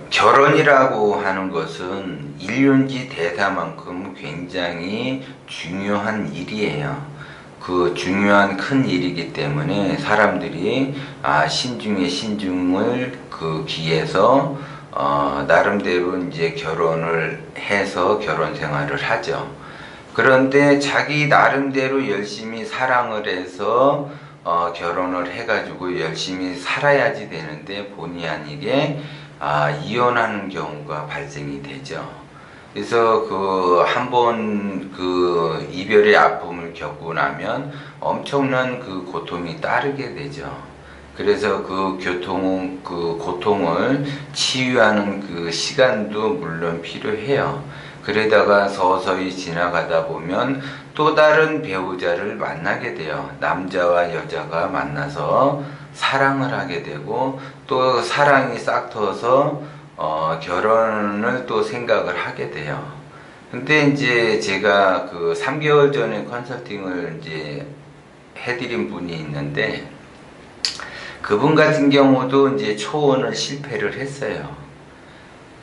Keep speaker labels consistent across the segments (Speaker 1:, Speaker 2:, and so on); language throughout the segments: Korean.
Speaker 1: 결혼이라고 하는 것은 일륜지 대사만큼 굉장히 중요한 일이에요. 그 중요한 큰 일이기 때문에 사람들이 신중에 신중을 그 기해서 나름대로 이제 결혼을 해서 결혼 생활을 하죠. 그런데 자기 나름대로 열심히 사랑을 해서 결혼을 해가지고 열심히 살아야지 되는데 본의 아니게 이혼하는 경우가 발생이 되죠. 그래서 그 한 번 그 이별의 아픔을 겪고 나면 엄청난 그 고통이 따르게 되죠. 그래서 그 고통을 치유하는 그 시간도 물론 필요해요. 그러다가 서서히 지나가다 보면 또 다른 배우자를 만나게 돼요. 남자와 여자가 만나서 사랑을 하게 되고 또 사랑이 싹 터서 결혼을 또 생각을 하게 돼요. 근데 이제 제가 그 3개월 전에 컨설팅을 이제 해드린 분이 있는데 그분 같은 경우도 이제 초혼을 실패를 했어요.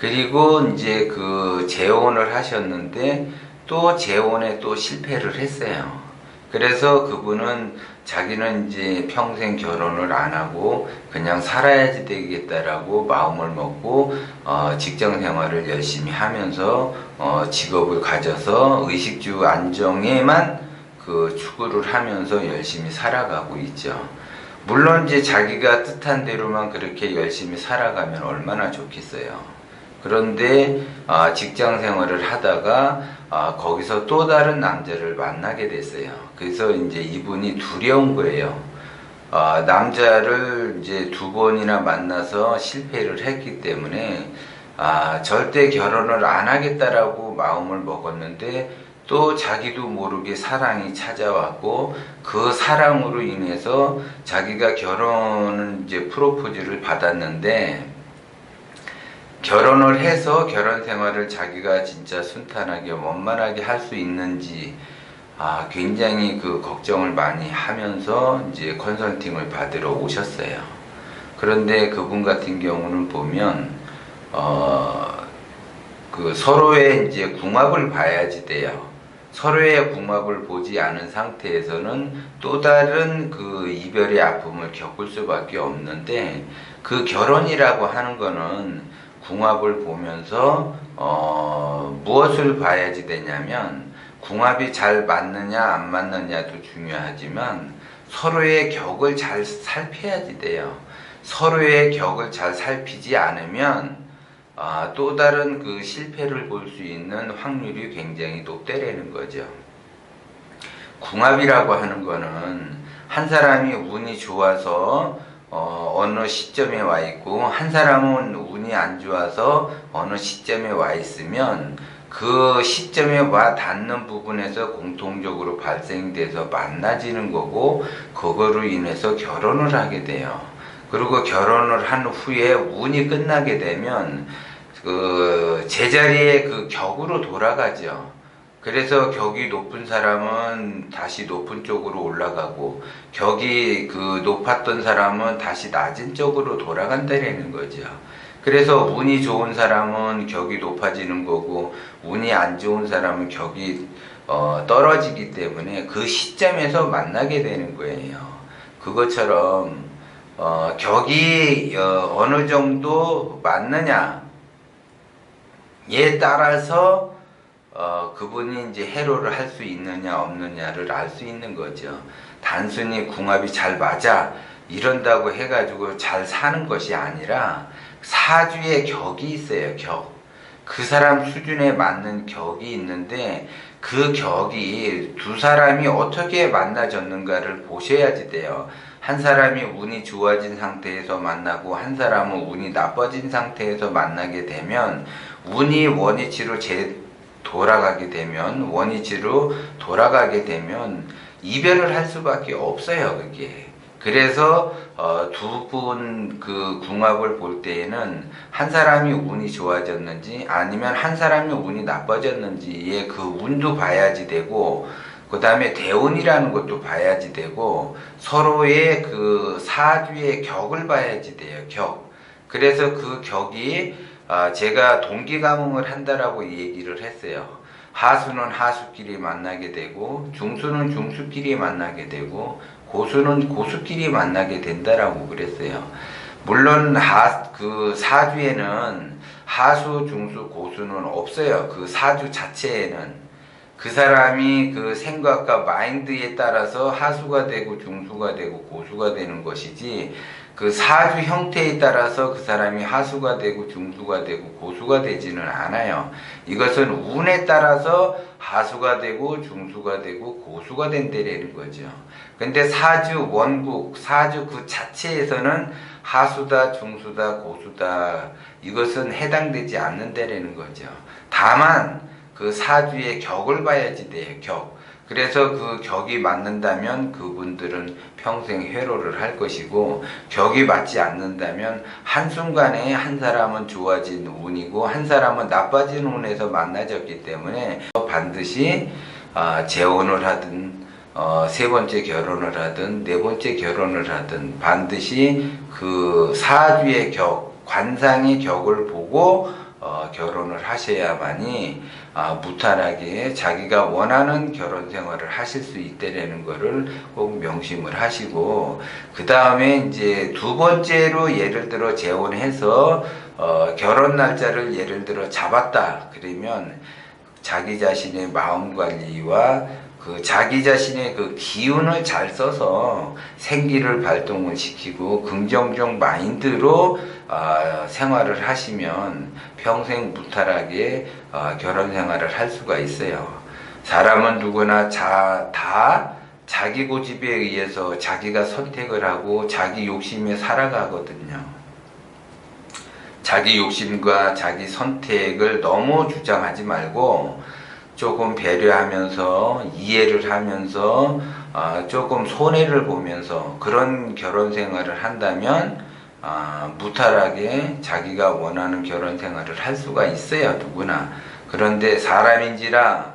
Speaker 1: 그리고 이제 그 재혼을 하셨는데 또 재혼에 또 실패를 했어요. 그래서 그분은 자기는 이제 평생 결혼을 안 하고 그냥 살아야지 되겠다라고 마음을 먹고 직장 생활을 열심히 하면서 직업을 가져서 의식주 안정에만 그 추구를 하면서 열심히 살아가고 있죠. 물론 이제 자기가 뜻한 대로만 그렇게 열심히 살아가면 얼마나 좋겠어요. 그런데 직장 생활을 하다가 거기서 또 다른 남자를 만나게 됐어요. 그래서 이제 이분이 두려운 거예요. 남자를 이제 2번이나 만나서 실패를 했기 때문에 절대 결혼을 안 하겠다라고 마음을 먹었는데 또 자기도 모르게 사랑이 찾아왔고 그 사랑으로 인해서 자기가 결혼을 이제 프로포즈를 받았는데 결혼을 해서 결혼 생활을 자기가 진짜 순탄하게 원만하게 할 수 있는지 굉장히 그 걱정을 많이 하면서 이제 컨설팅을 받으러 오셨어요. 그런데 그분 같은 경우는 보면 그 서로의 이제 궁합을 봐야지 돼요. 서로의 궁합을 보지 않은 상태에서는 또 다른 그 이별의 아픔을 겪을 수밖에 없는데 그 결혼이라고 하는 거는 궁합을 보면서 무엇을 봐야지 되냐면 궁합이 잘 맞느냐 안 맞느냐도 중요하지만 서로의 격을 잘 살펴야지 돼요. 서로의 격을 잘 살피지 않으면 또 다른 그 실패를 볼 수 있는 확률이 굉장히 높다라는 거죠. 궁합이라고 하는 거는 한 사람이 운이 좋아서 어느 시점에 와 있고 한 사람은 운이 안 좋아서 어느 시점에 와 있으면 그 시점에 와 닿는 부분에서 공통적으로 발생돼서 만나지는 거고 그거로 인해서 결혼을 하게 돼요. 그리고 결혼을 한 후에 운이 끝나게 되면 그 제자리에 그 격으로 돌아가죠. 그래서 격이 높은 사람은 다시 높은 쪽으로 올라가고 격이 그 높았던 사람은 다시 낮은 쪽으로 돌아간다는 거죠. 그래서 운이 좋은 사람은 격이 높아지는 거고 운이 안 좋은 사람은 격이 떨어지기 때문에 그 시점에서 만나게 되는 거예요. 그것처럼 격이 어느 정도 맞느냐에 따라서 그분이 이제 해로를 할 수 있느냐 없느냐를 알 수 있는 거죠. 단순히 궁합이 잘 맞아 이런다고 해가지고 잘 사는 것이 아니라 사주의 격이 있어요. 격. 그 사람 수준에 맞는 격이 있는데 그 격이 두 사람이 어떻게 만나졌는가를 보셔야지 돼요. 한 사람이 운이 좋아진 상태에서 만나고 한 사람은 운이 나빠진 상태에서 만나게 되면 운이 원위치로 돌아가게 되면 이별을 할 수밖에 없어요. 그게. 그래서 두 분 그 궁합을 볼 때에는 한 사람이 운이 좋아졌는지 아니면 한 사람이 운이 나빠졌는지의 그 운도 봐야지 되고 그 다음에 대운이라는 것도 봐야지 되고 서로의 그 사주의 격을 봐야지 돼요. 격. 그래서 그 격이 제가 동기감흥을 한다라고 얘기를 했어요. 하수는 하수끼리 만나게 되고 중수는 중수끼리 만나게 되고 고수는 고수끼리 만나게 된다라고 그랬어요. 물론 그 사주에는 하수, 중수, 고수는 없어요. 그 사주 자체에는 그 사람이 그 생각과 마인드에 따라서 하수가 되고 중수가 되고 고수가 되는 것이지, 그 사주 형태에 따라서 그 사람이 하수가 되고 중수가 되고 고수가 되지는 않아요. 이것은 운에 따라서 하수가 되고 중수가 되고 고수가 된다는 거죠. 근데 사주 원국, 사주 그 자체에서는 하수다, 중수다, 고수다, 이것은 해당되지 않는다는 거죠. 다만 그 사주의 격을 봐야지 돼요. 격. 그래서 그 격이 맞는다면 그분들은 평생 회로를 할 것이고, 격이 맞지 않는다면 한순간에 한 사람은 좋아진 운이고 한 사람은 나빠진 운에서 만나졌기 때문에 반드시 재혼을 하든 세 번째 결혼을 하든 네 번째 결혼을 하든 반드시 그 사주의 격, 관상의 격을 보고 결혼을 하셔야만이 무탈하게 자기가 원하는 결혼 생활을 하실 수 있다라는 것을 꼭 명심을 하시고, 그 다음에 이제 두 번째로 예를 들어 재혼해서 결혼 날짜를 예를 들어 잡았다 그러면 자기 자신의 마음 관리와 그 자기 자신의 그 기운을 잘 써서 생기를 발동을 시키고 긍정적 마인드로 생활을 하시면 평생 무탈하게 결혼 생활을 할 수가 있어요. 사람은 누구나 다 자기 고집에 의해서 자기가 선택을 하고 자기 욕심에 살아가거든요. 자기 욕심과 자기 선택을 너무 주장하지 말고 조금 배려하면서 이해를 하면서 조금 손해를 보면서 그런 결혼 생활을 한다면 무탈하게 자기가 원하는 결혼 생활을 할 수가 있어요, 누구나. 그런데 사람인지라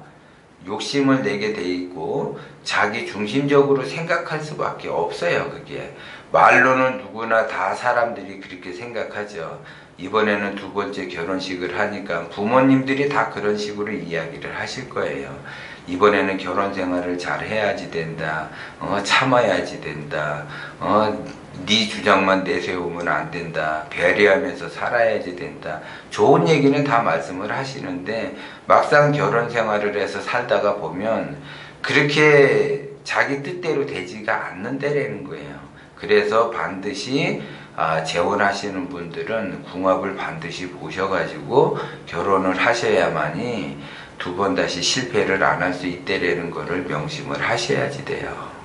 Speaker 1: 욕심을 내게 돼 있고 자기 중심적으로 생각할 수밖에 없어요. 그게 말로는 누구나 다 사람들이 그렇게 생각하죠. 이번에는 두 번째 결혼식을 하니까 부모님들이 다 그런 식으로 이야기를 하실 거예요. 이번에는 결혼 생활을 잘 해야지 된다. 참아야지 된다. 네 주장만 내세우면 안 된다. 배려하면서 살아야지 된다. 좋은 얘기는 다 말씀을 하시는데 막상 결혼 생활을 해서 살다가 보면 그렇게 자기 뜻대로 되지가 않는다라는 거예요. 그래서 반드시 재혼하시는 분들은 궁합을 반드시 보셔가지고 결혼을 하셔야만이 두 번 다시 실패를 안 할 수 있다라는 것을 명심을 하셔야지 돼요.